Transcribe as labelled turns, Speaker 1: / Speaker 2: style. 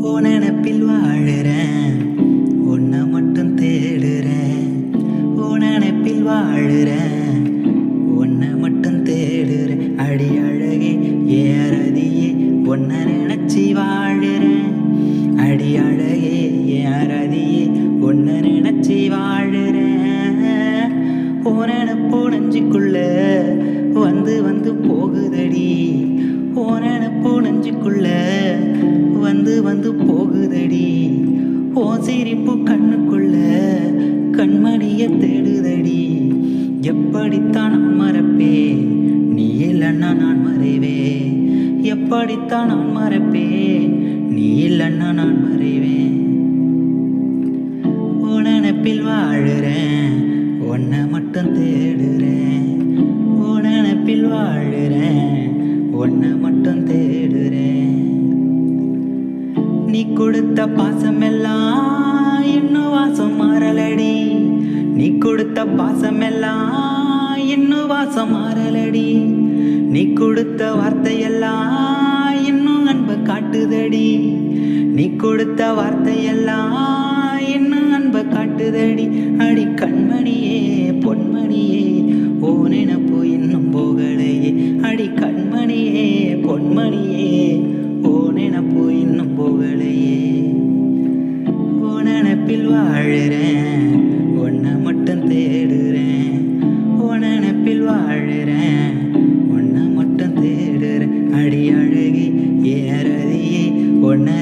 Speaker 1: ஓ நினப்பில் வாழுறேன், உன்னை மட்டும் தேடுறேன். ஓ நினப்பில் வாழுறேன், உன்னை மட்டும் தேடுறேன். அடி அழகே ஏறதியே உன்னை நினைச்சி வாழுறேன். அடி அழகே ஏறதியே உன்னை நினைச்சி வாழுறேன். ஓ நினப்போ நெஞ்சுக்குள்ள வந்து வந்து போகுதடி. ஓ நினப்போ நெஞ்சுக்குள்ள வந்து வந்து போகுதடி. ஓ சிரிப்பு கண்ணுக்குள்ள கண்மணிய தேடுதடி. எப்படித்தான் நான் மறப்பேன், நீ இல்லைன்னா நான் மறைவேன். எப்படித்தான் நான் மறப்பேன், நீ இல்லைன்னா நான் மறைவேன். ஓ நினப்பில் வாழுறேன், உன்னை மட்டும் தேடுறேன். ஓ நினப்பில் வாழுறேன், உன்னை மட்டும் தேடுறேன். நீ கொடுத்த பாசமெல்லாம் இன்னும் வாசம் மாறலடி. நீ கொடுத்த பாசமெல்லாம் இன்னும் வாசம் மாறலடி. நீ கொடுத்த வார்த்தையெல்லாம் இன்னும் அன்பை காட்டுதடி. நீ கொடுத்த வார்த்தையெல்லாம் இன்னும் அன்பை காட்டுதடி. அடி கண்மணியே பொன்மணியே, ஓ நினப்பு இன்னும் போகலையே. அடி கண்மணியே பொன்மணியே, ஓ நினப்பு இன்னும் போகலையே. ஓ நினப்பில் வாழுறேன், உன்னை மட்டும் தேடுறேன். ஓ நினப்பில் வாழுறேன், உன்னை மட்டும் தேடுறேன். அடி அழகி ஏறதியே உன்னை